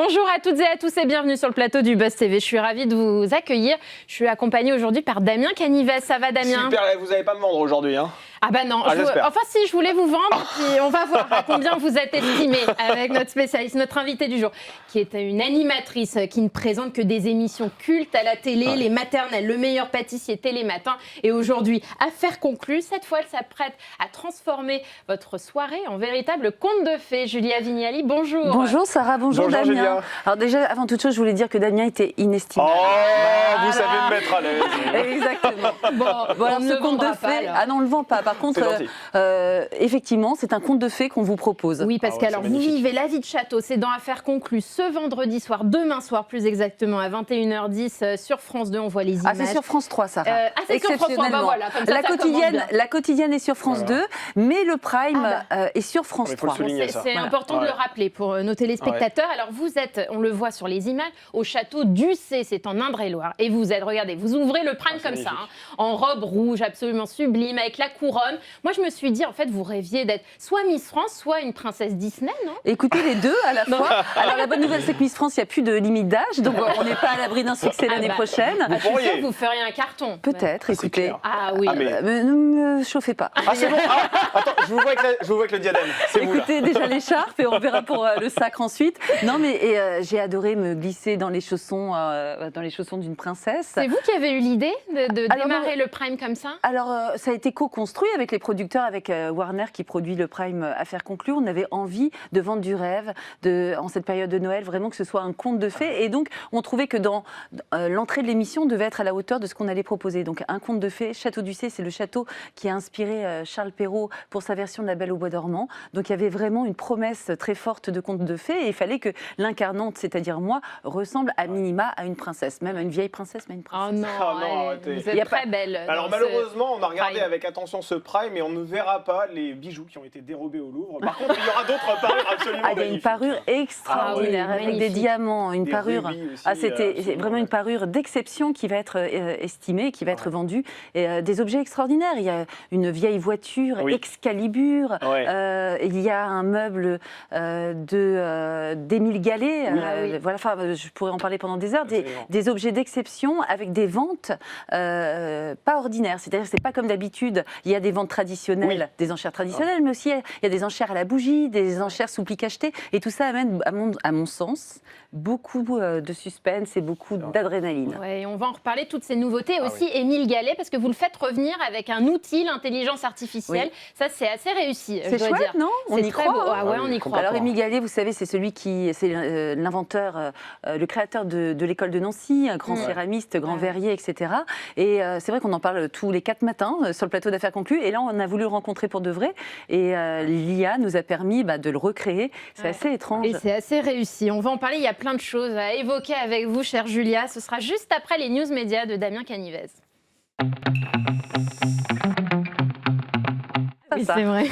Bonjour à toutes et à tous et bienvenue sur le plateau du Buzz TV. Je suis ravie de vous accueillir. Je suis accompagnée aujourd'hui par Damien Canives. Ça va, Damien? Super, vous n'allez pas me vendre aujourd'hui, hein? Ah bah non, enfin si, je voulais vous vendre, puis on va voir à combien vous êtes estimé avec notre spécialiste, notre invité du jour, qui est une animatrice qui ne présente que des émissions cultes à la télé, les maternelles, le meilleur pâtissier Télématin. Et aujourd'hui, affaire conclue, cette fois elle s'apprête à transformer votre soirée en véritable conte de fées. Julia Vignali, bonjour. Bonjour Sarah, bonjour Damien. Julia. Alors déjà, avant toute chose, je voulais dire que Damien était inestimable. Oh, voilà. Vous savez me mettre à l'aise. Exactement. Bon, Voilà, on ce conte de fées. Ah non, on ne le vend pas. Par contre, effectivement, c'est un conte de fées qu'on vous propose. Oui, parce que vous vivez la vie de château, c'est dans Affaires conclues ce vendredi soir, demain soir plus exactement, à 21h10 sur France 2, on voit les images. Ah, c'est sur France 3, Sarah. C'est sur France 3, bah voilà, comme ça, la quotidienne est sur France 2, mais le Prime est sur France 3. C'est important de le rappeler pour nos téléspectateurs. Alors vous êtes, on le voit sur les images, au château d'Ussé, c'est en Indre-et-Loire. Et vous êtes, regardez, vous ouvrez le Prime comme ça, en robe rouge absolument sublime, avec la couronne. Moi, je me suis dit, en fait, vous rêviez d'être soit Miss France, soit une princesse Disney, non? Écoutez, les deux à la fois. Alors, la bonne nouvelle, c'est que Miss France, il n'y a plus de limite d'âge, donc on n'est pas à l'abri d'un succès l'année prochaine. Je suis sûre que vous feriez un carton. Peut-être, écoutez. Ah oui. Mais ne me chauffez pas. Ah, c'est bon. Attends, je vous vois avec le diadème. Écoutez, déjà l'écharpe et on verra pour le sacre ensuite. Non, mais j'ai adoré me glisser dans les chaussons d'une princesse. C'est vous qui avez eu l'idée de démarrer le Prime comme ça? Alors, ça a été co-construit avec les producteurs, avec Warner qui produit le Prime Affaires conclues. On avait envie de vendre du rêve en cette période de Noël, vraiment que ce soit un conte de fées. Et donc, on trouvait que dans l'entrée de l'émission devait être à la hauteur de ce qu'on allait proposer. Donc, un conte de fées, Château d'Ussé, c'est le château qui a inspiré Charles Perrault pour sa version de La Belle au bois dormant. Donc, il y avait vraiment une promesse très forte de conte de fées. Et il fallait que l'incarnante, c'est-à-dire moi, ressemble à minima à une princesse, même à une vieille princesse, mais une princesse. Oh non, vous êtes très belle. Alors malheureusement, on a regardé avec attention ce Prime et on ne verra pas les bijoux qui ont été dérobés au Louvre. Par contre, il y aura d'autres parures absolument magnifiques. Il y a une parure extraordinaire avec des diamants, une parure. C'était vraiment une parure d'exception qui va être estimée, qui va être vendue. Et, des objets extraordinaires. Il y a une vieille voiture Excalibur. Il y a un meuble d'Émile Gallet. Voilà, je pourrais en parler pendant des heures. Des objets d'exception avec des ventes pas ordinaires. C'est-à-dire que c'est pas comme d'habitude. Il y a des ventes traditionnelles, des enchères traditionnelles, mais aussi il y a des enchères à la bougie, des enchères sous pli cacheté. Et tout ça amène, à mon sens, beaucoup de suspense et beaucoup d'adrénaline. Ouais, on va en reparler, toutes ces nouveautés. Aussi, Émile Gallet, parce que vous le faites revenir avec un outil, l'intelligence artificielle. Ça, c'est assez réussi. C'est chouette, dire. Non? On y croit. On y croit. Alors, Émile Gallet, vous savez, c'est l'inventeur, le créateur de l'école de Nancy, un grand céramiste, grand verrier, etc. Et c'est vrai qu'on en parle tous les 4 matins sur le plateau d'Affaires conclues. Et là, on a voulu le rencontrer pour de vrai. Et l'IA nous a permis de le recréer. C'est assez étrange. Et c'est assez réussi. On va en parler. Il y a plein de choses à évoquer avec vous, chère Julia. Ce sera juste après les news médias de Damien Canives. Oui, c'est vrai.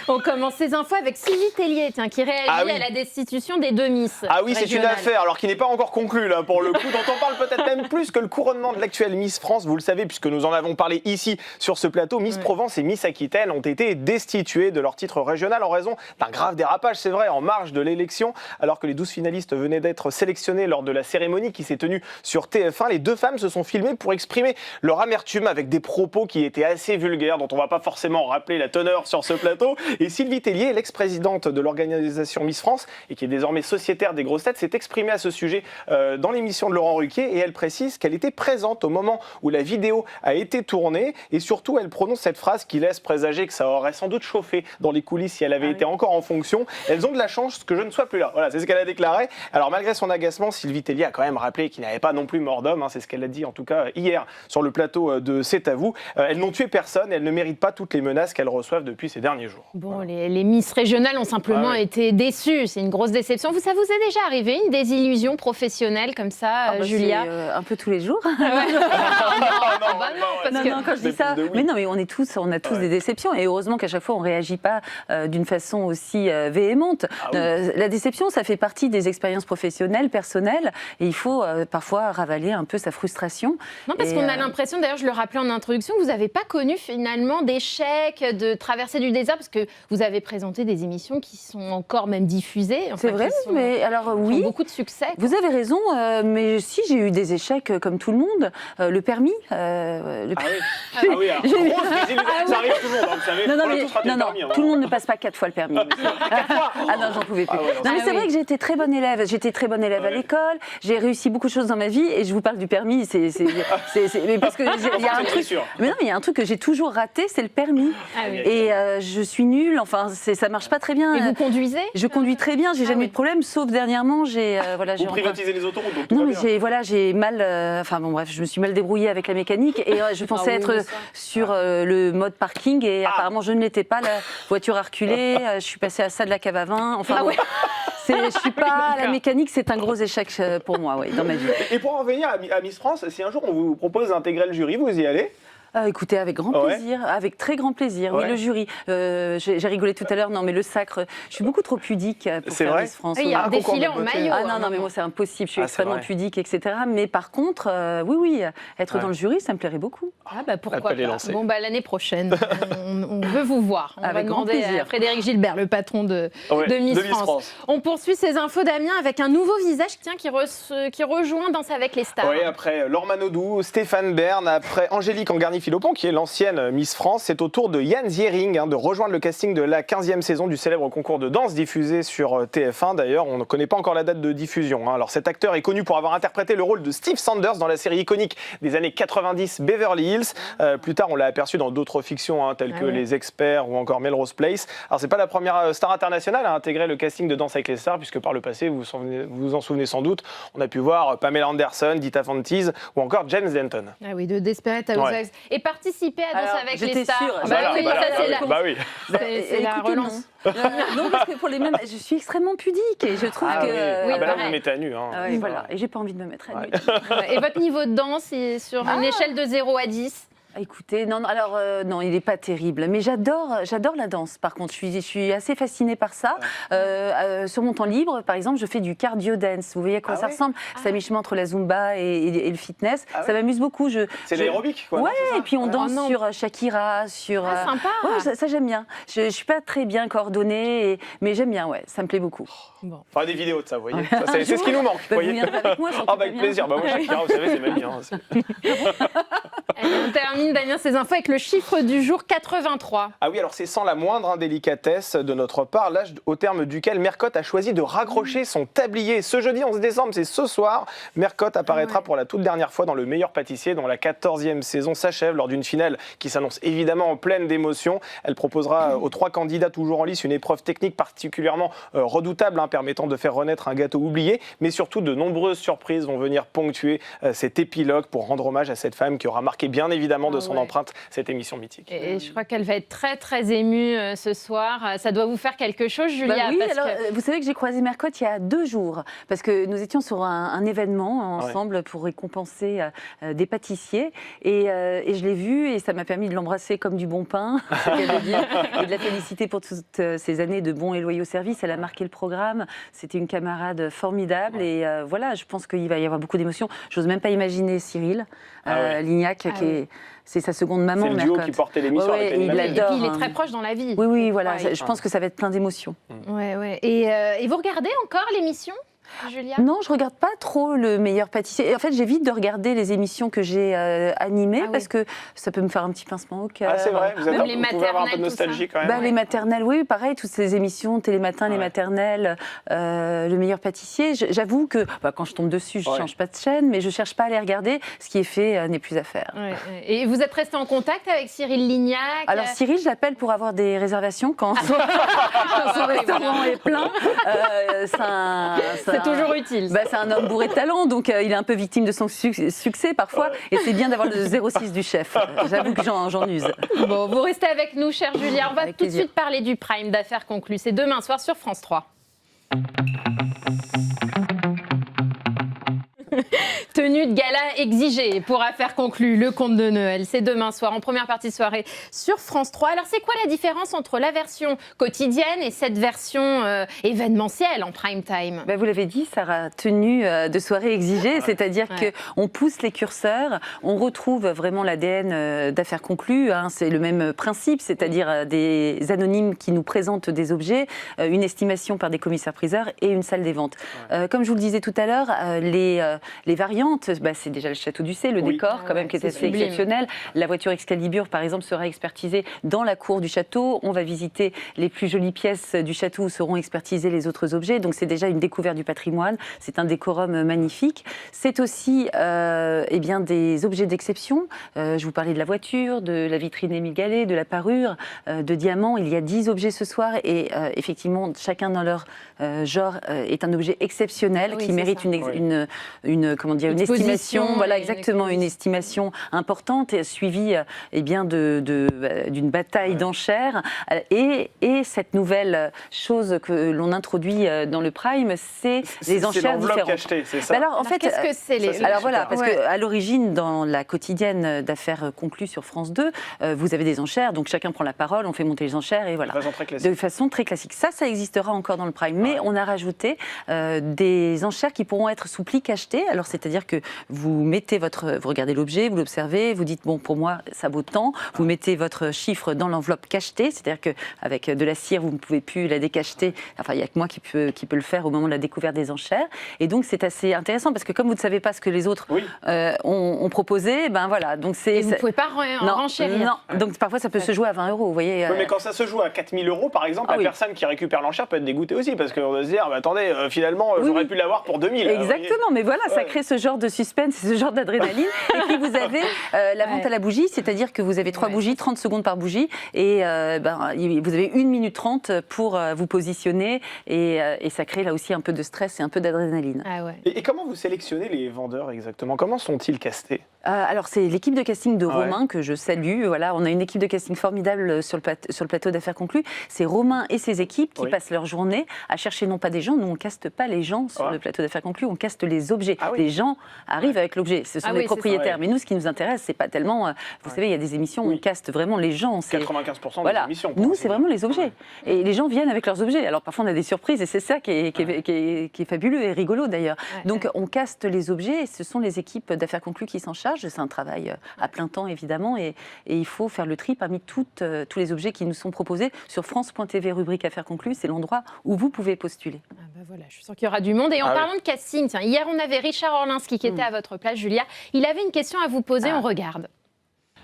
On commence ces infos avec Sylvie Tellier, qui réagit à la destitution des 2 Miss. Ah oui, c'est une affaire, alors qui n'est pas encore conclue, là, pour le coup, dont on parle peut-être même plus que le couronnement de l'actuelle Miss France. Vous le savez, puisque nous en avons parlé ici, sur ce plateau, Miss Provence et Miss Aquitaine ont été destituées de leur titre régional en raison d'un grave dérapage, c'est vrai, en marge de l'élection. Alors que les 12 finalistes venaient d'être sélectionnées lors de la cérémonie qui s'est tenue sur TF1, les 2 femmes se sont filmées pour exprimer leur amertume avec des propos qui étaient assez vulgaires, dont on ne va pas forcément rappeler la teneur sur ce plateau. Et Sylvie Tellier, l'ex-présidente de l'organisation Miss France et qui est désormais sociétaire des grosses têtes, s'est exprimée à ce sujet dans l'émission de Laurent Ruquier et elle précise qu'elle était présente au moment où la vidéo a été tournée et surtout elle prononce cette phrase qui laisse présager que ça aurait sans doute chauffé dans les coulisses si elle avait été encore en fonction. Elles ont de la chance que je ne sois plus là. Voilà, c'est ce qu'elle a déclaré. Alors malgré son agacement, Sylvie Tellier a quand même rappelé qu'il n'avait pas non plus mort d'homme, c'est ce qu'elle a dit en tout cas hier sur le plateau de C'est à vous. Elles n'ont tué personne, elles ne méritent pas toutes les menaces qu'elles reçoivent depuis ces derniers jours. Bon, les Miss régionales ont simplement été déçues. C'est une grosse déception. Ça vous est déjà arrivé, une désillusion professionnelle comme ça, Julia? Un peu tous les jours. Non, quand je dis ça. Mais non, mais on a tous des déceptions. Et heureusement qu'à chaque fois, on ne réagit pas d'une façon aussi véhémente. La déception, ça fait partie des expériences professionnelles, personnelles. Et il faut parfois ravaler un peu sa frustration. Non, parce qu'on a l'impression, d'ailleurs, je le rappelais en introduction, que vous n'avez pas connu finalement d'échec, de traverser du désert parce que vous avez présenté des émissions qui sont encore même diffusées. C'est vrai, mais alors qui oui. ont beaucoup de succès. Vous avez raison, mais si j'ai eu des échecs comme tout le monde, le permis. Le Ah oui, alors, grosse désillusion. Ça arrive tout le monde, hein, vous savez. Non, On a tous raté le permis, hein. tout le monde ne passe pas 4 fois le permis. Ah non, j'en pouvais plus. Ah ouais, non, non, mais c'est vrai que j'ai été très bonne élève. J'étais très bonne élève à l'école. J'ai réussi beaucoup de choses dans ma vie et je vous parle du permis. Mais parce que il y a un truc. Mais non, mais il y a un truc que j'ai toujours raté, c'est le permis. Ah oui. Et je suis nulle. Enfin, ça marche pas très bien. Et vous conduisez? Je conduis très bien. J'ai jamais eu de problème, sauf dernièrement, j'ai Vous privatisez les autoroutes, donc tout non, va mais bien. j'ai mal. Enfin bon, bref, je me suis mal débrouillée avec la mécanique et je pensais oui, être ça. sur le mode parking et apparemment je ne l'étais pas. La voiture a reculé. Je suis passée à ça de la cave à vin. Enfin, bon, je suis pas la mécanique. C'est un gros échec pour moi, dans ma vie. Et pour en revenir à Miss France, si un jour on vous propose d'intégrer le jury, vous y allez? Écoutez, avec grand plaisir, avec très grand plaisir. Oui, le jury. J'ai rigolé tout à l'heure. Non, mais le sacre. Je suis beaucoup trop pudique pour faire Miss France. Oui, il y a un défilé en maillot. Ah non, mais moi c'est impossible. Je suis extrêmement pudique, etc. Mais par contre, oui, être dans le jury, ça me plairait beaucoup. Ah bah pourquoi pas les pas. lancer. Bon bah l'année prochaine, on veut vous voir. On va Avec grand demander plaisir. à Frédéric Gilbert, le patron de Miss France. On poursuit ces infos, Damien, avec un nouveau visage qui rejoint Danse avec les stars. Oui, après Laure Manodou, Stéphane Bern, après Angélique Angarny-Philopon, qui est l'ancienne Miss France, c'est au tour de Yann Ziering de rejoindre le casting de la 15e saison du célèbre concours de danse diffusé sur TF1. D'ailleurs, on ne connaît pas encore la date de diffusion. Alors cet acteur est connu pour avoir interprété le rôle de Steve Sanders dans la série iconique des années 90 Beverly Hills. Plus tard, on l'a aperçu dans d'autres fictions telles que Les Experts ou encore Melrose Place. Alors c'est pas la première star internationale à intégrer le casting de Danse avec les stars, puisque par le passé, vous vous en souvenez sans doute, on a pu voir Pamela Anderson, Dita Von Teese ou encore James Denton. Ah oui, de Desperate Housewives. Et participer à Danse avec les stars. Sûre. C'est la relance. Non, parce que pour les mêmes, je suis extrêmement pudique et je trouve que. Oui, là, pareil. vous me mettez à nu. Voilà, et j'ai pas envie de me mettre à nu. Et votre niveau de danse est sur une échelle de 0 à 10? Écoutez, non, non, il n'est pas terrible, mais j'adore la danse. Par contre, je suis assez fascinée par ça. Sur mon temps libre, par exemple, je fais du cardio dance. Vous voyez à quoi ça ressemble? C'est à mi-chemin entre la zumba et le fitness. Ça m'amuse beaucoup. C'est l'aérobic, quoi. Ouais, et puis on danse sur Shakira, sur. Sympa. Ouais, ça j'aime bien. Je suis pas très bien coordonnée, mais j'aime bien. Ouais, ça me plaît beaucoup. Bon. Enfin, des vidéos de ça, vous voyez. C'est ce qui nous manque. Vous voyez. viendrez avec moi, Avec plaisir. Moi, Shakira, vous savez, c'est ma vie. Allez, on termine, Damien, ces infos avec le chiffre du jour 83. Ah oui, alors c'est sans la moindre indélicatesse de notre part, l'âge au terme duquel Mercotte a choisi de raccrocher son tablier. Ce jeudi 11 décembre, c'est ce soir, Mercotte apparaîtra pour la toute dernière fois dans Le Meilleur Pâtissier, dont la 14e saison s'achève lors d'une finale qui s'annonce évidemment en pleine d'émotion. Elle proposera aux 3 candidats toujours en lice une épreuve technique particulièrement redoutable, permettant de faire renaître un gâteau oublié, mais surtout de nombreuses surprises vont venir ponctuer cet épilogue pour rendre hommage à cette femme qui aura marqué bien évidemment de son empreinte cette émission mythique. Et je crois qu'elle va être très très émue ce soir. Ça doit vous faire quelque chose, Julia? Oui, alors, vous savez que j'ai croisé Mercotte il y a 2 jours, parce que nous étions sur un événement ensemble pour récompenser des pâtissiers, et je l'ai vue et ça m'a permis de l'embrasser comme du bon pain, ce qu'elle veut dire, et de la féliciter pour toutes ces années de bons et loyaux services. Elle a marqué le programme, c'était une camarade formidable, et voilà, je pense qu'il va y avoir beaucoup d'émotions. J'ose même pas imaginer Cyril Lignac, c'est sa seconde maman. C'est le duo qui portait l'émission avec il l'adore. Et puis il est très proche dans la vie. Oui, voilà, je pense que ça va être plein d'émotions. Ouais. Et vous regardez encore l'émission, Julia? Non, je regarde pas trop Le Meilleur Pâtissier. En fait, j'évite de regarder les émissions que j'ai animées parce que ça peut me faire un petit pincement au cœur. Ah, c'est vrai, vous pouvez avoir un peu de maternelles, nostalgie quand même. Les maternelles, oui, pareil, toutes ces émissions, Télématin, les maternelles, Le Meilleur Pâtissier. J'avoue que quand je tombe dessus, je change pas de chaîne, mais je cherche pas à les regarder. Ce qui est fait n'est plus à faire. Et vous êtes resté en contact avec Cyril Lignac? Alors Cyril, je l'appelle pour avoir des réservations quand son restaurant est plein. C'est toujours utile. C'est un homme bourré de talent, donc il est un peu victime de son succès parfois. Et c'est bien d'avoir le 06 du chef. J'avoue que j'en use. Bon, vous restez avec nous, chère Julia. On va tout de suite parler du Prime d'Affaires conclues. C'est demain soir sur France 3. Tenue de gala exigée pour Affaires conclues, le conte de Noël. C'est demain soir, en première partie de soirée, sur France 3. Alors, c'est quoi la différence entre la version quotidienne et cette version événementielle en prime time? Vous l'avez dit, Sarah, tenue de soirée exigée, c'est-à-dire qu'on pousse les curseurs, on retrouve vraiment l'ADN d'Affaires conclues. C'est le même principe, c'est-à-dire des anonymes qui nous présentent des objets, une estimation par des commissaires-priseurs et une salle des ventes. Comme je vous le disais tout à l'heure, les variantes, c'est déjà le Château du Cé, le décor quand même qui est assez exceptionnel. La voiture Excalibur, par exemple, sera expertisée dans la cour du château. On va visiter les plus jolies pièces du château où seront expertisés les autres objets. Donc c'est déjà une découverte du patrimoine. C'est un décorum magnifique. C'est aussi des objets d'exception. Je vous parlais de la voiture, de la vitrine Émile Gallet, de la parure, de diamants. Il y a 10 objets ce soir et effectivement, chacun dans leur genre est un objet exceptionnel qui mérite une estimation. Voilà, exactement, une estimation importante et suivie d'une bataille d'enchères. Et cette nouvelle chose que l'on introduit dans le Prime, c'est les enchères différentes. Cachetée, c'est ça. Alors, en fait, qu'est-ce que c'est Alors voilà, parce qu'à l'origine, dans la quotidienne d'Affaires conclues sur France 2, vous avez des enchères, donc chacun prend la parole, on fait monter les enchères et voilà. De façon très classique. Ça existera encore dans le Prime, mais on a rajouté des enchères qui pourront être sous pli cacheté. Alors c'est-à-dire que vous regardez l'objet, vous l'observez, vous dites bon, pour moi ça vaut tant. Vous mettez votre chiffre dans l'enveloppe cachetée, c'est-à-dire qu'avec de la cire vous ne pouvez plus la décacheter. Enfin, il n'y a que moi qui peut le faire au moment de la découverte des enchères. Et donc c'est assez intéressant parce que comme vous ne savez pas ce que les autres ont proposé, voilà. Donc vous ne pouvez pas renchérir. Non. Donc parfois ça peut se jouer à 20 €. Vous voyez. Oui, mais quand ça se joue à 4 000 €, par exemple, la personne qui récupère l'enchère peut être dégoûtée aussi parce qu'on va se dire, attendez, finalement, j'aurais pu l'avoir pour 2 000. Exactement, mais voilà, ça crée ce genre de suspense, ce genre d'adrénaline. Et puis vous avez la vente à la bougie, c'est-à-dire que vous avez 3 bougies, 30 secondes par bougie, et vous avez 1 minute 30 pour vous positionner, et ça crée là aussi un peu de stress et un peu d'adrénaline. Et comment vous sélectionnez les vendeurs exactement? Comment sont-ils castés? Alors c'est l'équipe de casting de Romain que je salue. Voilà, on a une équipe de casting formidable sur le plateau d'Affaires conclues. C'est Romain et ses équipes qui passent leur journée à chercher non pas des gens, nous on caste pas les gens sur le plateau d'Affaires conclues, on caste les objets. Les gens arrivent avec l'objet, ce sont les propriétaires. Mais nous, ce qui nous intéresse, c'est pas tellement. Vous savez, il y a des émissions où on caste vraiment les gens. 95% des émissions. Nous, c'est vraiment les objets. Et les gens viennent avec leurs objets. Alors parfois, on a des surprises et c'est ça qui est fabuleux et rigolo d'ailleurs. Donc on caste les objets et ce sont les équipes d'Affaires conclues qui s'en chargent. C'est un travail à plein temps évidemment et il faut faire le tri parmi tous les objets qui nous sont proposés sur France.tv rubrique Affaires conclues. C'est l'endroit où vous pouvez postuler. Voilà, je suis sûre qu'il y aura du monde. Et en parlant de casting, tiens, hier on avait Richard Orlinski qui était à votre place, Julia. Il avait une question à vous poser, on regarde.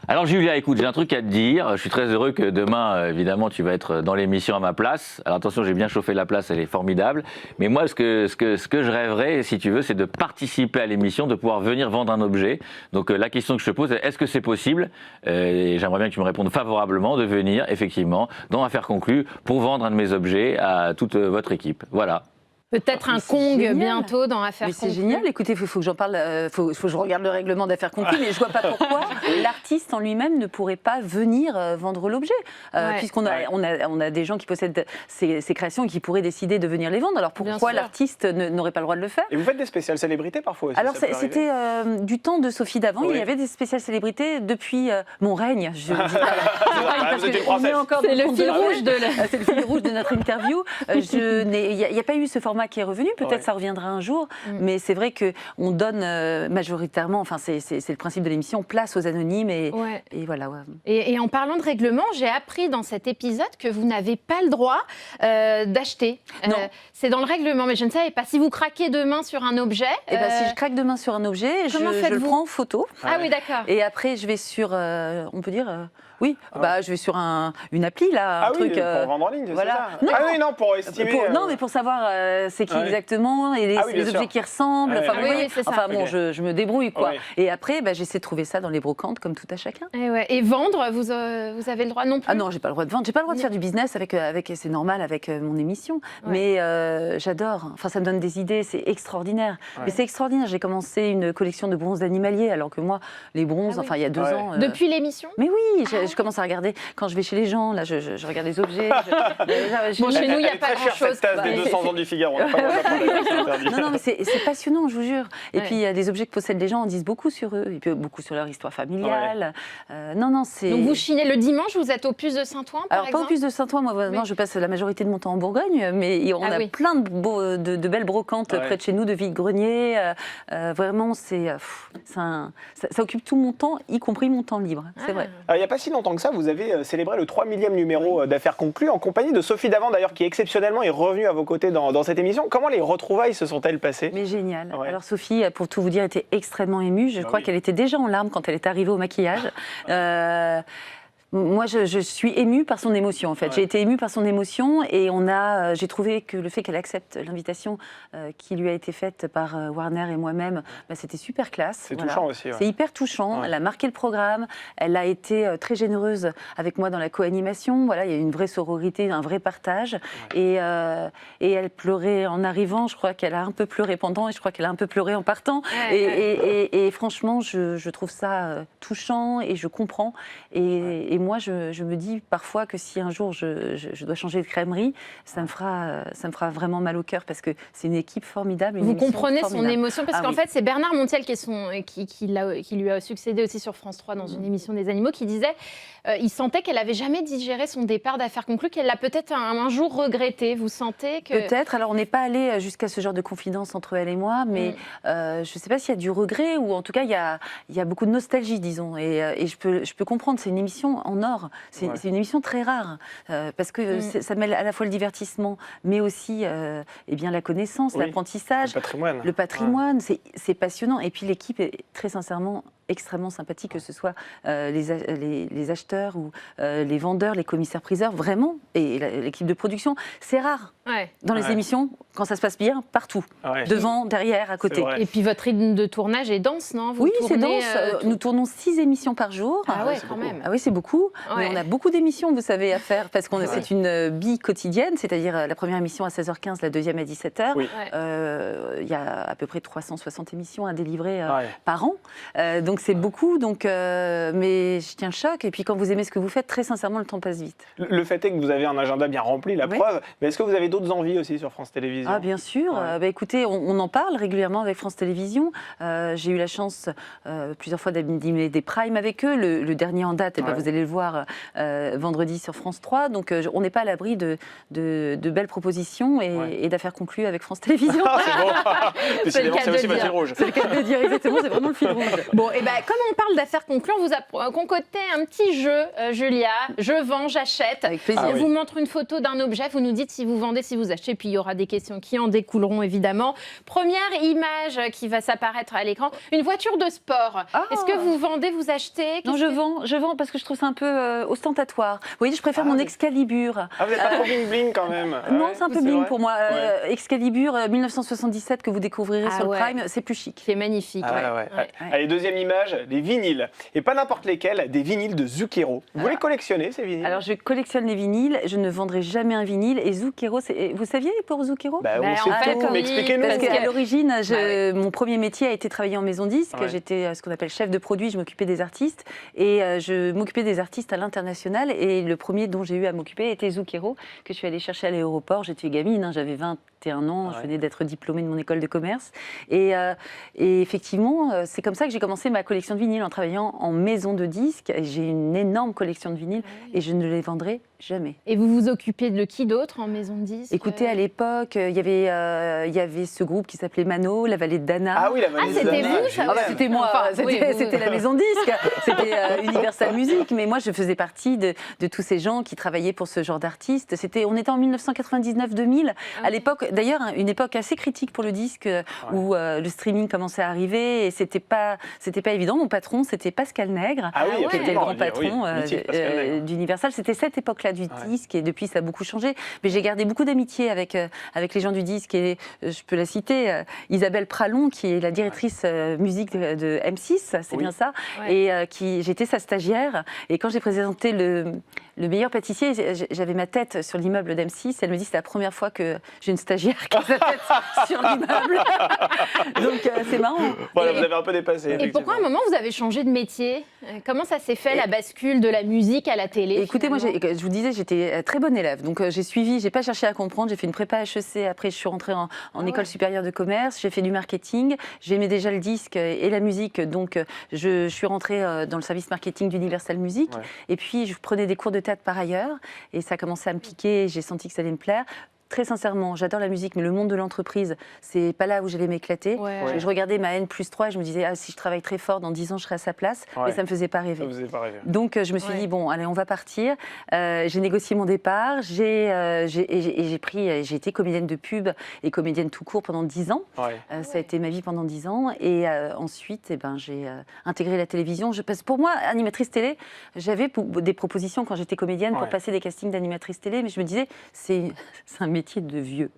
Alors Julia, écoute, j'ai un truc à te dire. Je suis très heureux que demain, évidemment, tu vas être dans l'émission à ma place. Alors attention, j'ai bien chauffé la place, elle est formidable. Mais moi, ce que je rêverais, si tu veux, c'est de participer à l'émission, de pouvoir venir vendre un objet. Donc la question que je te pose, est-ce que c'est possible? Et j'aimerais bien que tu me répondes favorablement de venir, effectivement, dans Affaires conclues, pour vendre un de mes objets à toute votre équipe. Voilà. Peut-être un Kong bientôt dans Affaires conclues. Mais c'est génial, écoutez, il faut que j'en parle, faut que je regarde le règlement d'Affaires conclues, mais je ne vois pas pourquoi l'artiste en lui-même ne pourrait pas venir vendre l'objet. Puisqu'on a des gens qui possèdent ces créations et qui pourraient décider de venir les vendre. Alors pourquoi l'artiste n'aurait pas le droit de le faire? Et vous faites des spéciales célébrités parfois aussi? Alors c'était du temps de Sophie Davant, il y avait des spéciales célébrités depuis mon règne. Vous êtes une princesse. C'est le fil rouge c'est le fil rouge de notre interview. Il n'y a pas eu ce format qui est revenu, peut-être ça reviendra un jour, mais c'est vrai qu'on donne majoritairement, enfin c'est le principe de l'émission, place aux anonymes et voilà. Et en parlant de règlement, j'ai appris dans cet épisode que vous n'avez pas le droit d'acheter. C'est dans le règlement, mais je ne savais pas. Si vous craquez demain sur un objet... si je craque demain sur un objet, je le prends en photo. Ah oui, d'accord. Et après, je vais sur, on peut dire... je vais sur une appli là, truc. Pour vendre en ligne, voilà. C'est ça. Non, pour estimer. Non, mais pour savoir c'est qui exactement et les objets qui ressemblent. Je me débrouille quoi. Et après, j'essaie de trouver ça dans les brocantes comme tout à chacun. Et vendre, vous avez le droit non plus? Ah non, j'ai pas le droit de vendre. J'ai pas le droit de faire du business avec c'est normal avec mon émission. Mais j'adore. Enfin, ça me donne des idées. C'est extraordinaire. Mais c'est extraordinaire. J'ai commencé une collection de bronzes animaliers, alors que moi, les bronzes, il y a 2 ans. Depuis l'émission? Mais oui. Je commence à regarder, quand je vais chez les gens, là je regarde les objets. Chez nous, il n'y a pas grand-chose. Cette tasse des 200 ans du Figaro. on n'a pas le droit d'apprendre, c'est interdit. Non, mais c'est passionnant, je vous jure. Et Ouais. puis, les objets que possèdent les gens en disent beaucoup sur eux, et puis beaucoup sur leur histoire familiale. C'est... Donc vous chinez le dimanche, vous êtes au Puce de Saint-Ouen, par Alors, pas au exemple? Puce de Saint-Ouen, moi, Oui. non, je passe la majorité de mon temps en Bourgogne, mais on Ah a oui. plein de belles brocantes Ouais. près de chez nous, de vide-grenier. Vraiment, ça occupe tout mon temps, y compris mon temps libre, c'est vrai. Il n'y a pas si longtemps que ça, vous avez célébré le 3 millième numéro d'Affaires conclues en compagnie de Sophie Davant, d'ailleurs, qui exceptionnellement est revenue à vos côtés dans cette émission. Comment les retrouvailles se sont-elles passées? Mais génial. Ouais. Alors Sophie, pour tout vous dire, était extrêmement émue. Je crois oui. qu'elle était déjà en larmes quand elle est arrivée au maquillage. Moi, je suis émue par son émotion, en fait. Ouais. J'ai été émue par son émotion et j'ai trouvé que le fait qu'elle accepte l'invitation qui lui a été faite par Warner et moi-même, c'était super classe. C'est touchant aussi, ouais. C'est hyper touchant. Ouais. Elle a marqué le programme. Elle a été très généreuse avec moi dans la co-animation. Voilà, il y a eu une vraie sororité, un vrai partage. Et elle pleurait en arrivant. Je crois qu'elle a un peu pleuré pendant et je crois qu'elle a un peu pleuré en partant. Ouais, Et franchement, je trouve ça touchant et je comprends. Et moi, je me dis parfois que si un jour je dois changer de crèmerie, ça me fera vraiment mal au cœur parce que c'est une équipe formidable. Une Vous émission comprenez son formidable. émotion parce Ah qu'en oui. fait c'est Bernard Montiel qui lui a succédé aussi sur France 3 dans une émission des animaux qui disait il sentait qu'elle avait jamais digéré son départ d'Affaires conclues, qu'elle l'a peut-être un jour regretté. Vous sentez que Peut-être. Alors, on n'est pas allé jusqu'à ce genre de confidence entre elle et moi, mais je ne sais pas s'il y a du regret ou en tout cas, il y a beaucoup de nostalgie, disons. Et je peux comprendre, c'est une émission en or. C'est une émission très rare parce que ça mêle à la fois le divertissement, mais aussi eh bien, la connaissance, Oui. l'apprentissage, Le patrimoine. le patrimoine. C'est passionnant. Et puis, l'équipe est très sincèrement extrêmement sympathique, que ce soit les acheteurs ou les vendeurs, les commissaires-priseurs, vraiment, et l'équipe de production. C'est rare ouais. dans les Ouais. émissions, quand ça se passe bien, partout. Ouais. Devant, derrière, à côté. vrai. Et puis votre rythme de tournage est dense, non? Vous Oui, c'est tournez, dense. Nous tournons 6 émissions par jour. Ah ouais, c'est quand beaucoup. même. Ah oui, c'est beaucoup. Ouais. Mais on a beaucoup d'émissions, vous savez, à faire, parce que Ouais. c'est une bi-quotidienne, c'est-à-dire la première émission à 16h15, la deuxième à 17h. Oui. Ouais. Il y a à peu près 360 émissions à délivrer Ouais. par an. Donc c'est beaucoup, mais je tiens le choc. Et puis quand vous aimez ce que vous faites, très sincèrement, le temps passe vite. Le fait est que vous avez un agenda bien rempli, la Oui. preuve. Mais est-ce que vous avez d'autres envies aussi sur France Télévisions? Ah bien sûr. Ouais. Écoutez, on en parle régulièrement avec France Télévisions. J'ai eu la chance plusieurs fois d'animer des primes avec eux. Le dernier en date, Ouais. vous allez le voir vendredi sur France 3. Donc on n'est pas à l'abri de belles propositions et d'affaires conclues avec France Télévisions. Ah, c'est bon. Décidément, cas c'est de aussi le ma fil dire. rouge. C'est le cas de le dire exactement, c'est vraiment le fil rouge. Bon, et ben comme on parle d'affaires conclues, on vous a concocté un petit jeu, Julia. Je vends, j'achète. Avec plaisir. Ah On oui. vous montre une photo d'un objet, vous nous dites si vous vendez, si vous achetez, puis il y aura des questions qui en découleront évidemment. Première image qui va s'apparaître à l'écran, une voiture de sport. Ah. Est-ce que vous vendez, vous achetez? Non, je vends parce que je trouve ça un peu ostentatoire. Vous voyez, je préfère Ah mon oui. Excalibur. Ah, vous n'êtes pas trop bling-bling quand même? Ah Non, ouais, c'est un peu bling vrai. pour moi. Ouais. Excalibur 1977 que vous découvrirez Ah sur ouais. le Prime, c'est plus chic. C'est magnifique. Ah, ouais. ouais. Ouais. Allez, deuxième image, les vinyles. Et pas n'importe lesquels, des vinyles de Zucchero. Vous les collectionnez, ces vinyles? Alors, je collectionne les vinyles, je ne vendrai jamais un vinyle. Et Zucchero, vous saviez pour Zucchero Bah, Bah, on sait en fait, tout, mais oui, expliquez-nous. Parce qu'à l'origine, ouais. mon premier métier a été travailler en maison disque. Ouais. J'étais ce qu'on appelle chef de produit, je m'occupais des artistes. Et je m'occupais des artistes à l'international. Et le premier dont j'ai eu à m'occuper était Zucchero, que je suis allée chercher à l'aéroport. J'étais gamine, j'avais 21 ans, je Ouais. venais d'être diplômée de mon école de commerce. Et effectivement, c'est comme ça que j'ai commencé ma collection de vinyles, en travaillant en maison de disques. J'ai une énorme collection de vinyles et je ne les vendrai jamais. Et vous vous occupez de qui d'autre en maison de disques? Écoutez, à l'époque, il y avait ce groupe qui s'appelait Mano, la vallée de Dana. Ah oui, la vallée c'était des Années, vous, ça quand même. C'était moi, Enfin, oui, vous- c'était la maison de disque, c'était Universal Music, mais moi je faisais partie de tous ces gens qui travaillaient pour ce genre d'artistes. On était en 1999-2000, à l'époque, d'ailleurs une époque assez critique pour le disque, où le streaming commençait à arriver et c'était pas évident. Mon patron, c'était Pascal Nègre, Ah oui, qui était le absolument, grand patron oui, mythique, Pascal Nègre. d'Universal. C'était cette époque-là du disque et depuis ça a beaucoup changé. Mais j'ai gardé beaucoup d'amitié avec les gens du disque et je peux la citer, Isabelle Pralon, qui est la directrice musique de M6, c'est Oui. bien ça, Ouais. et j'étais sa stagiaire. Et quand j'ai présenté le meilleur pâtissier, j'avais ma tête sur l'immeuble d'M6. Elle me dit c'est la première fois que j'ai une stagiaire qui a sa tête sur l'immeuble. Donc c'est marrant. Voilà, Et- vous avez un peu dépassé. Et pourquoi à un moment vous avez changé de métier? Comment ça s'est fait la bascule de la musique à la télé? Écoutez, moi, finalement je vous dis disais, j'étais très bonne élève. Donc j'ai pas cherché à comprendre. J'ai fait une prépa HEC. Après, je suis rentrée en école supérieure de commerce. J'ai fait du marketing. J'aimais déjà le disque et la musique. Donc je suis rentrée dans le service marketing d'Universal Music. Ouais. Et puis, je prenais des cours de théâtre par ailleurs. Et ça a commencé à me piquer. J'ai senti que ça allait me plaire. Très sincèrement, j'adore la musique, mais le monde de l'entreprise, c'est pas là où j'allais m'éclater. Ouais. Je regardais ma N+3 et je me disais, si je travaille très fort, dans 10 ans, je serai à sa place. Ouais. Mais ça me faisait pas rêver. Donc, je me suis dit, bon, allez, on va partir. J'ai négocié mon départ. J'ai été comédienne de pub et comédienne tout court pendant 10 ans. Ouais. Ça a été ma vie pendant 10 ans. Et ensuite, j'ai intégré la télévision. Pour moi, animatrice télé, j'avais des propositions quand j'étais comédienne pour passer des castings d'animatrice télé, mais je me disais, c'est un métier de vieux.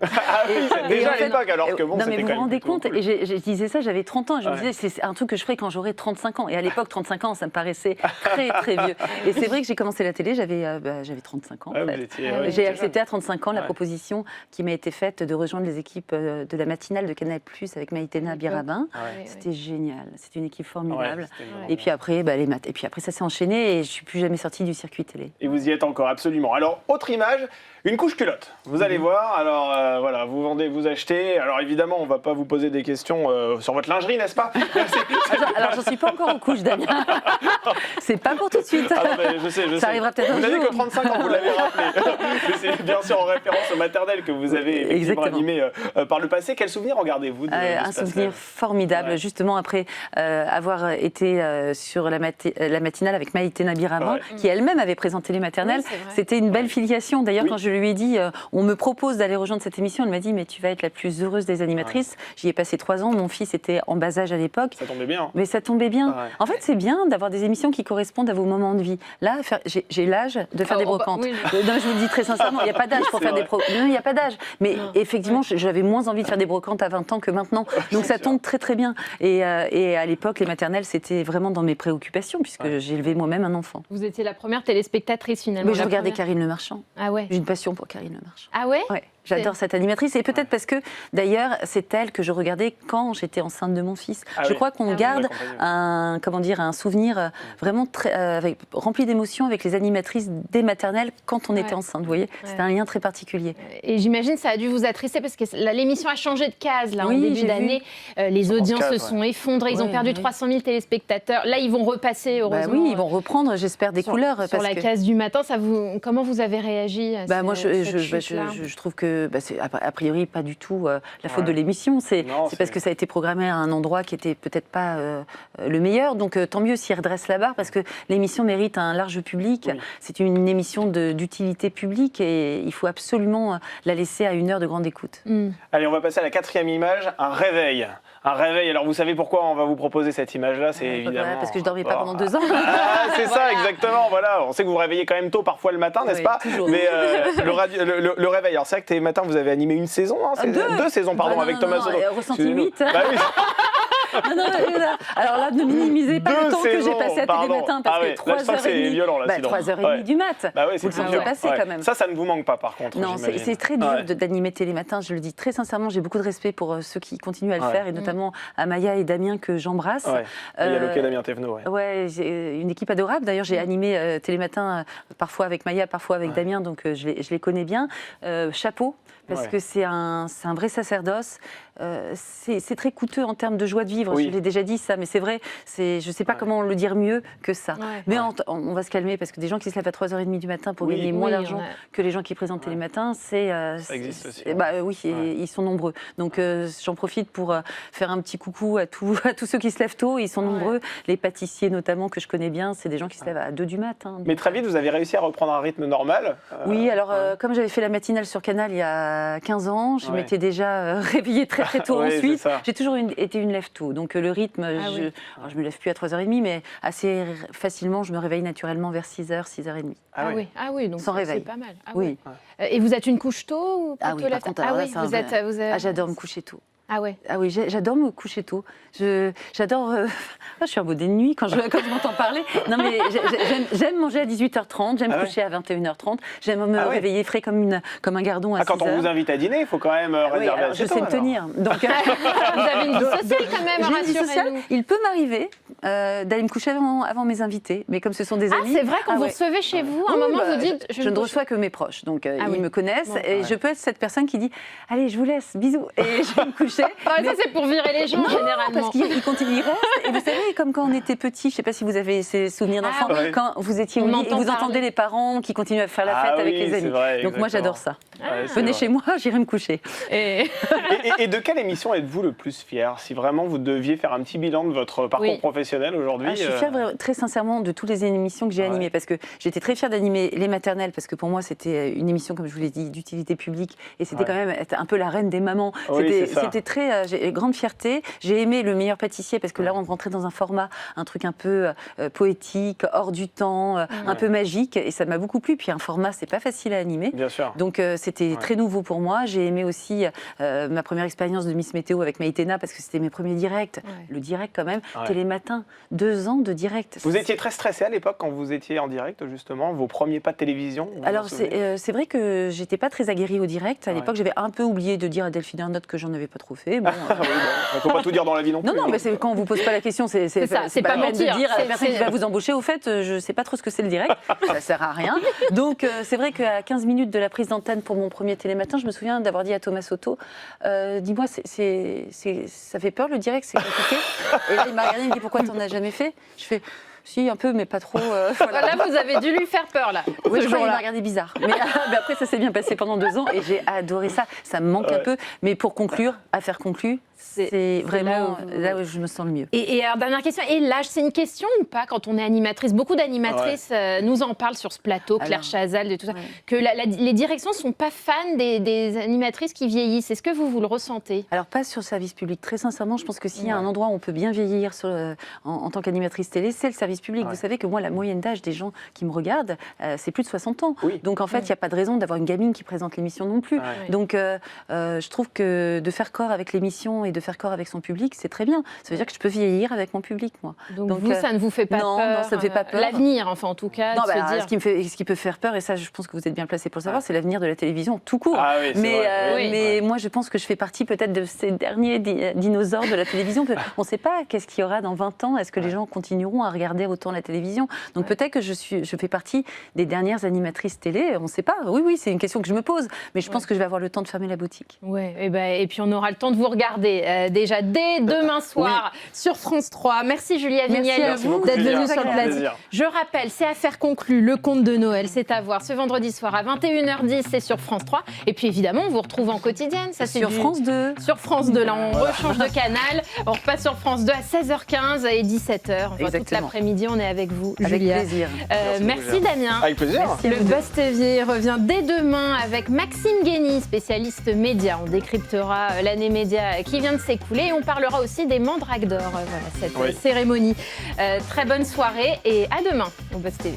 Déjà à l'époque, alors que bon, non, mais vous vous rendez compte, cool. Et je disais ça, j'avais 30 ans, et je me disais, c'est un truc que je ferais quand j'aurais 35 ans. Et à l'époque, 35 ans, ça me paraissait très, très vieux. Et c'est vrai que j'ai commencé la télé, j'avais 35 ans. En fait. J'ai accepté à 35 ans la proposition qui m'a été faite de rejoindre les équipes de la matinale de Canal+, avec Maïtena Birabin. C'était génial, c'était une équipe formidable. Et puis après, les maths. Et puis après, ça s'est enchaîné, et je ne suis plus jamais sortie du circuit télé. Et vous y êtes encore, absolument. Alors, autre image, une couche culotte. Vous allez voir, alors voilà, vous vendez, vous achetez. Alors évidemment, on ne va pas vous poser des questions sur votre lingerie, n'est-ce pas? Alors, j'en suis pas encore aux couches, Damien. C'est pas pour tout de suite. Je sais. Ça arrivera peut-être un jour. Vous n'avez que 35 ans, vous l'avez rappelé. Mais c'est bien sûr en référence au maternel que vous avez effectivement animé par le passé. Quel souvenir en gardez-vous de un souvenir formidable, justement après avoir été sur la matinale avec Maïtena Birabin, qui elle-même avait présenté les maternelles. C'était une belle filiation. D'ailleurs, quand je lui ai dit, on me propose d'aller rejoindre cette émission, elle m'a dit, mais tu vas être la plus heureuse des animatrices. J'y ai passé 3 ans, mon fils était en bas âge à l'époque. Ça tombait bien. Mais ça tombait bien. En fait, c'est bien d'avoir des émissions qui correspondent à vos moments de vie. Là, j'ai l'âge de faire des brocantes. Non, je vous le dis très sincèrement, il n'y a pas d'âge pour faire des brocantes. Non, il n'y a pas d'âge. Mais effectivement, j'avais moins envie de faire des brocantes à 20 ans que maintenant. Donc ça tombe très très bien. Et à l'époque, les maternelles, c'était vraiment dans mes préoccupations, puisque j'ai élevé moi-même un enfant. Vous étiez la première téléspectatrice finalement. Mais je regardais Karine Le Marchand. Ah ouais. J'ai une passion pour Karine Le Marchand. Ah ouais? Ouais. J'adore cette animatrice et peut-être parce que d'ailleurs c'est elle que je regardais quand j'étais enceinte de mon fils. Je crois qu'on garde un souvenir vraiment très, rempli d'émotions avec les animatrices des maternelles quand on était enceinte. Vous voyez, c'était un lien très particulier. Et j'imagine que ça a dû vous attrister parce que l'émission a changé de case là en début d'année. Les audiences se sont effondrées. Ils ont perdu 300 000 téléspectateurs. Là, ils vont repasser heureusement. Oui, ils vont reprendre, j'espère, des couleurs. Sur la case du matin, comment vous avez réagi à moi, je trouve que c'est a priori pas du tout la faute de l'émission. C'est parce que ça a été programmé à un endroit qui était peut-être pas le meilleur. Donc tant mieux s'ils redressent la barre parce que l'émission mérite un large public. Oui. C'est une émission d'utilité publique et il faut absolument la laisser à 1 heure de grande écoute. Allez, on va passer à la 4e image, un réveil. Un réveil, alors vous savez pourquoi on va vous proposer cette image-là, c'est évidemment... Parce que je dormais pas pendant 2 ans. C'est ça, exactement, voilà. On sait que vous vous réveillez quand même tôt parfois le matin, n'est-ce pas? Toujours. Mais le réveil, alors c'est vrai que tes matins, vous avez animé une saison, hein, 2 saisons, pardon, avec Thomas Soto. Ressenti 8. Bah oui. Alors là, ne minimisez pas le temps que j'ai passé à Télématin, parce que 3h30 du mat. Vous le sentez passer quand même. Ça ne vous manque pas par contre? Non, c'est très dur d'animer Télématin, je le dis très sincèrement, j'ai beaucoup de respect pour ceux qui continuent à le faire, et notamment à Maya et Damien que j'embrasse. Maya Loquet et Damien Thévenot. Ouais, j'ai une équipe adorable. D'ailleurs, j'ai animé Télématin parfois avec Maya, parfois avec Damien, donc je les connais bien. Chapeau. Parce que c'est un vrai sacerdoce. C'est très coûteux en termes de joie de vivre. Je l'ai déjà dit ça, mais c'est vrai. Je ne sais pas comment le dire mieux que ça. Mais on va se calmer parce que des gens qui se lèvent à 3h30 du matin pour gagner moins d'argent que les gens qui présentent Télématin, ça existe aussi. Ils sont nombreux. Donc j'en profite pour faire un petit coucou à tous ceux qui se lèvent tôt. Ils sont nombreux. Les pâtissiers notamment que je connais bien, c'est des gens qui se lèvent à 2 du matin. Mais très vite, vous avez réussi à reprendre un rythme normal? Oui, alors comme j'avais fait la matinale sur Canal il y a 15 ans, je m'étais déjà réveillée très très tôt ensuite. J'ai toujours été une lève tôt, donc le rythme, je me lève plus à 3h30, mais assez facilement, je me réveille naturellement vers 6h, 6h30. Ah oui, donc sans réveil. C'est pas mal. Oui. Et vous êtes une couche tôt ou par contre, j'adore me coucher tôt. Ah ouais. Ah oui, j'adore me coucher tôt. J'adore. Je suis un beau des nuits quand je m'entends parler. Non, mais j'aime manger à 18h30, j'aime coucher à 21h30, j'aime me réveiller frais comme un gardon à 6h. Quand on vous invite à dîner, il faut quand même réserver alors, je sais me tenir. Donc, Vous avez une vie sociale quand même, j'ai une vie sociale. rassurez-nous. Il peut m'arriver d'aller me coucher avant mes invités, mais comme ce sont des amis. Ah, c'est vrai, quand vous recevez chez vous, à un moment, vous dites... Je ne reçois que mes proches, donc ils me connaissent, et je peux être cette personne qui dit « Allez, je vous laisse, bisous », et je vais me coucher. Ça, c'est pour virer les gens, généralement. Parce qu'ils continuent, ils restent. Et vous savez, comme quand on était petit, je ne sais pas si vous avez ces souvenirs d'enfants, quand vous étiez au lit et vous entendez les parents qui continuent à faire la fête avec les amis. Vrai, donc moi, j'adore ça. vrai. Venez chez moi, j'irai me coucher. Et... Et de quelle émission êtes-vous le plus fier? Si vraiment vous deviez faire un petit bilan de votre parcours professionnel aujourd'hui. Je suis fière très sincèrement de toutes les émissions que j'ai animées, parce que j'étais très fière d'animer Les Maternelles, parce que pour moi c'était une émission, comme je vous l'ai dit, d'utilité publique, et c'était quand même un peu la reine des mamans. C'était très j'ai grande fierté. J'ai aimé Le Meilleur Pâtissier, parce que là on rentrait dans un format, un truc un peu poétique, hors du temps, un peu magique, et ça m'a beaucoup plu. Puis un format, c'est pas facile à animer. Bien sûr. Donc c'était très nouveau pour moi. J'ai aimé aussi ma première expérience de Miss Météo avec Maïtena, parce que c'était mes premiers directs. Le direct quand même. Télématin, 2 ans de direct. Vous étiez très stressée à l'époque quand vous étiez en direct, justement, vos premiers pas de télévision? Alors c'est vrai que j'étais pas très aguerrie au direct. À l'époque, j'avais un peu oublié de dire à Delphine Ernotte que j'en avais pas trop fait. Bon, il ne faut pas tout dire dans la vie non plus. Non, mais quand on vous pose pas la question, c'est pas peine de mentir. dire à la personne qui va vous embaucher, au fait, je sais pas trop ce que c'est le direct, ça sert à rien. Donc c'est vrai qu'à 15 minutes de la prise d'antenne pour mon premier télématin, je me souviens d'avoir dit à Thomas Soto, dis-moi, ça fait peur le direct, c'est compliqué. Et là il m'a regardé, il me dit pourquoi t'en as jamais fait? Je fais si, un peu, mais pas trop. Voilà, vous avez dû lui faire peur, là. Oui, je crois qu'il m'a regardé bizarre. Mais après, ça s'est bien passé pendant 2 ans et j'ai adoré ça. Ça me manque un peu. Mais pour conclure, affaire conclue, c'est vraiment là où je me sens le mieux. Et alors, dernière question, et l'âge, c'est une question ou pas quand on est animatrice? Beaucoup d'animatrices nous en parlent sur ce plateau, Claire Chazal, et tout ça, que les directions ne sont pas fans des animatrices qui vieillissent. Est-ce que vous le ressentez? Alors, pas sur le service public. Très sincèrement, je pense que s'il y a un endroit où on peut bien vieillir en tant qu'animatrice télé, c'est le service public. Vous savez que moi, la moyenne d'âge des gens qui me regardent, c'est plus de 60 ans. Donc, en fait, il n'y a pas de raison d'avoir une gamine qui présente l'émission non plus. Donc, je trouve que de faire corps avec l'émission et de faire corps avec son public, c'est très bien. Ça veut dire que je peux vieillir avec mon public, moi. Donc vous, ça ne vous fait pas peur? Non, ça ne me fait pas peur. L'avenir, enfin, en tout cas, non, de se dire... ce qui peut faire peur, et ça, je pense que vous êtes bien placé pour le savoir, c'est l'avenir de la télévision tout court. Mais moi, je pense que je fais partie peut-être de ces derniers dinosaures de la télévision. On ne sait pas qu'est-ce qu'il y aura dans 20 ans. Est-ce que les gens continueront à regarder autant la télévision? Donc peut-être que je fais partie des dernières animatrices télé. On ne sait pas. Oui, c'est une question que je me pose. Mais je pense que je vais avoir le temps de fermer la boutique. Et puis on aura le temps de vous regarder déjà dès demain soir sur France 3. Merci Julia Vignal d'être venue sur le plateau. Je rappelle, c'est Affaire conclue, le conte de Noël, c'est à voir ce vendredi soir à 21h10, c'est sur France 3. Et puis évidemment, on vous retrouve en quotidienne. Ça, c'est sur France 2. Sur France 2, là, on rechange de canal. On repasse sur France 2 à 16h15 et 17h. Enfin, toute l'après-midi, on est avec vous, avec Julia. Plaisir. Merci Damien. Avec plaisir. Le Buzz TV revient dès demain avec Maxime Guény, spécialiste média. On décryptera l'année média qui vient de s'écouler et on parlera aussi des Mandraques d'Or, cette cérémonie. Très bonne soirée et à demain au Buzz TV.